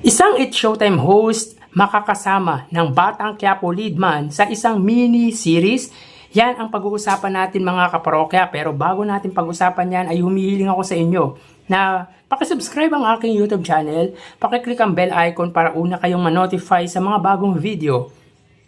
Isang It's Showtime host makakasama ng Batang Quiapo Leadman sa isang mini-series. Yan ang pag-uusapan natin mga kaparokya. Pero bago natin pag-usapan yan ay humihiling ako sa inyo na pakisubscribe ang aking YouTube channel, pakiclick ang bell icon para una kayong ma-notify sa mga bagong video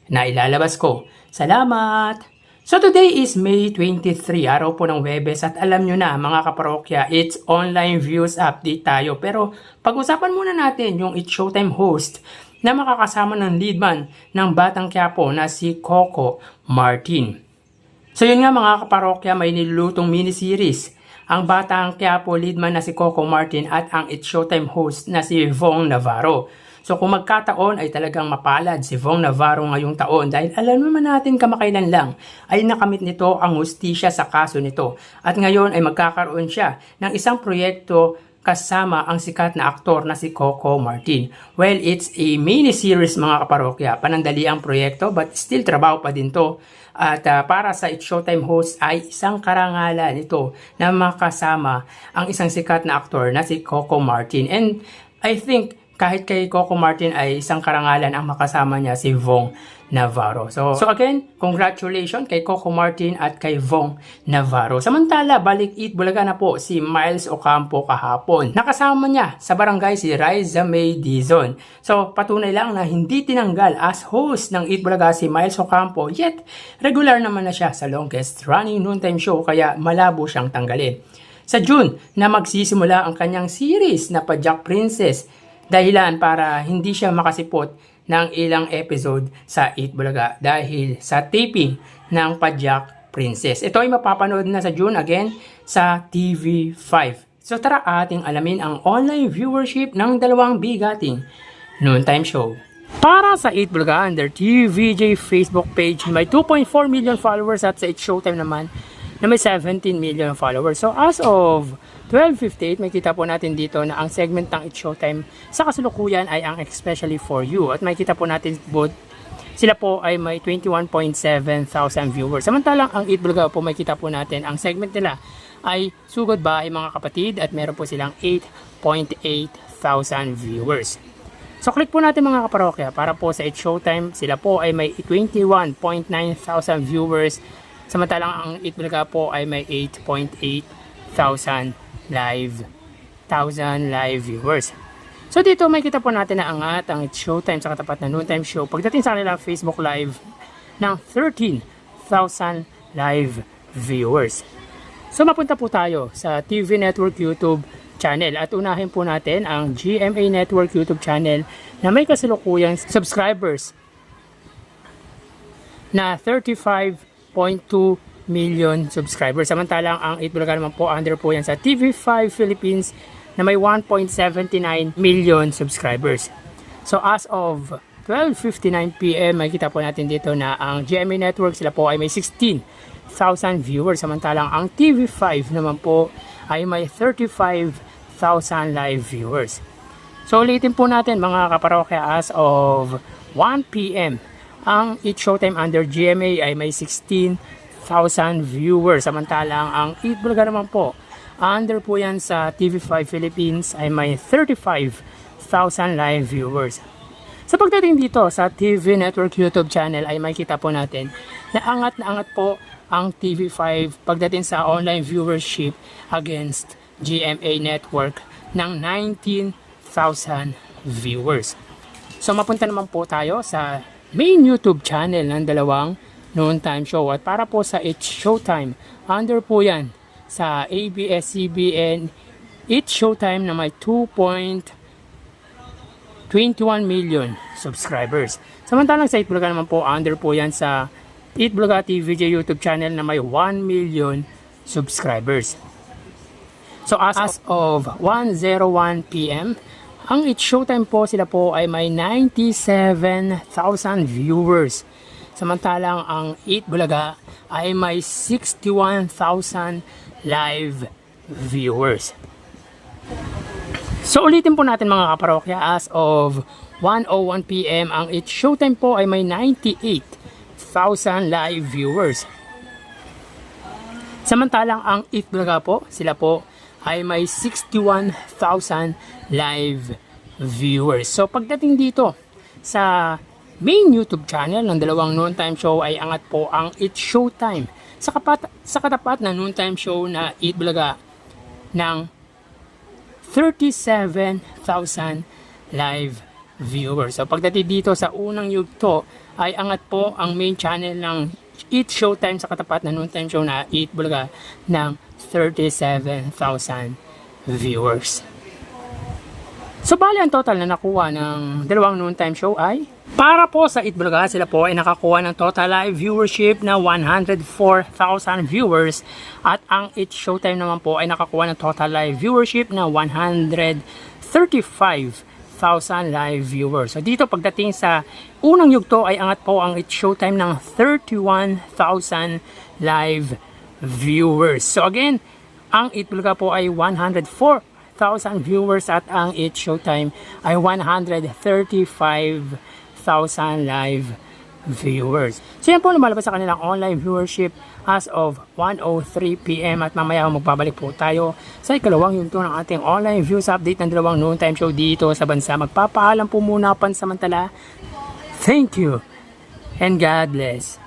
na ilalabas ko. Salamat! So today is May 23, araw po ng Huwebes, at alam nyo na mga kaparokya, it's online views update tayo. Pero pag-usapan muna natin yung It's Showtime host na makakasama ng leadman ng Batang Quiapo na si Coco Martin. So yun nga mga kaparokya, may nilulutong mini-series ang Batang Quiapo leadman na si Coco Martin at ang It's Showtime host na si Vong Navarro. So kung magkataon ay talagang mapalad si Vong Navarro ngayong taon dahil alam naman natin kamakailan lang ay nakamit nito ang hustisya sa kaso nito. At ngayon ay magkakaroon siya ng isang proyekto kasama ang sikat na aktor na si Coco Martin. Well, it's a mini-series mga kaparokya. Panandali ang proyekto but still trabaho pa din to. At para sa It's Showtime host ay isang karangalan ito na makasama ang isang sikat na aktor na si Coco Martin. And I think kahit kay Coco Martin ay isang karangalan ang makasama niya si Vong Navarro. So again, congratulations kay Coco Martin at kay Vong Navarro. Samantala, balik Eat Bulaga na po si Miles Ocampo kahapon. Nakasama niya sa barangay si Riza May Dizon. So patunay lang na hindi tinanggal as host ng Eat Bulaga si Miles Ocampo, yet regular naman na siya sa longest running noontime show kaya malabo siyang tanggalin. Sa June na magsisimula ang kanyang series na Padjak Princess, dahilan para hindi siya makasipot ng ilang episode sa Eat Bulaga dahil sa taping ng Padjak Princess. Ito ay mapapanood na sa June again sa TV5. So tara ating alamin ang online viewership ng dalawang bigating noontime show. Para sa Eat Bulaga under TVJ Facebook page, may 2.4 million followers at sa It's Showtime naman na may 17 million followers. So as of 12:58, may kita po natin dito na ang segment ng It's Showtime sa kasalukuyan ay ang Especially For You. At may kita po natin both, sila po ay may 21.7 thousand viewers. Samantalang ang Eat Bulaga po may kita po natin, ang segment nila ay Sugod Ba Ay Mga Kapatid at meron po silang 8.8 thousand viewers. So click po natin mga kaparokya para po sa It's Showtime, sila po ay may 21.9 thousand viewers. Samantalang ang Eat Bulaga po ay may 8.8 thousand live viewers. So dito may kita po natin na angat ang It's Showtime sa katapat na noontime show pagdating sa kanilang Facebook Live ng 13,000 live viewers. So mapunta po tayo sa TV Network YouTube channel at unahin po natin ang GMA Network YouTube channel na may kasalukuyang subscribers na 35.2 million subscribers. Samantalang ang Eat Bulaga naman po under po yan sa TV5 Philippines na may 1.79 million subscribers. So as of 12:59 PM, may kita po natin dito na ang GMA Network, sila po ay may 16,000 viewers. Samantalang ang TV5 naman po ay may 35,000 live viewers. So ulitin po natin mga kaparokya, as of 1 PM, ang It's Showtime under GMA ay may 16,000 viewers. Samantalang ang Eat Bulaga naman po, under po yan sa TV5 Philippines ay may 35,000 live viewers. Sa pagdating dito sa TV Network YouTube channel ay makita po natin na angat po ang TV5 pagdating sa online viewership against GMA Network ng 19,000 viewers. So mapunta naman po tayo sa main YouTube channel ng dalawang noontime show. At para po sa It's Showtime, under po yan sa ABS-CBN It's Showtime na may 2.21 million subscribers. Samantalang sa Eat Bulaga naman po, under po yan sa Eat Bulaga TVJ YouTube channel na may 1 million subscribers. So as of 1:01 PM, ang It's Showtime po, sila po ay may 97,000 viewers. Samantalang ang Eat Bulaga ay may 61,000 live viewers. So ulitin po natin mga kaparokya, as of 1:01 PM, ang It's Showtime po ay may 98,000 live viewers. Samantalang ang Eat Bulaga po, sila po ay may 61,000 live viewers. So pagdating dito sa main YouTube channel ng dalawang noontime show ay angat po ang It's Showtime. Sa katapat na noontime show na Eat Bulaga ng 37,000 live viewers. So pagdating dito sa unang yugto ay angat po ang main channel ng Eat Showtime sa katapat na noontime show na Eat Bulaga ng 37,000 viewers. So bali ang total na nakuha ng dalawang noontime show ay para po sa Eat Bulaga, sila po ay nakakuha ng total live viewership na 104,000 viewers at ang Eat Showtime naman po ay nakakuha ng total live viewership na 135,000 live viewers. So dito pagdating sa unang yugto ay angat po ang Eat Showtime ng 31,000 live viewers. So again, ang Eat Bulaga po ay 104,000 viewers at ang It's Showtime ay 135,000 live viewers. So yan po lumalabas sa kanilang online viewership as of 1:03 PM at mamaya magbabalik po tayo sa ikalawang yugto ng ating online views update ng dalawang noontime show dito sa bansa. Magpapaalam po muna pansamantala. Thank you and God bless.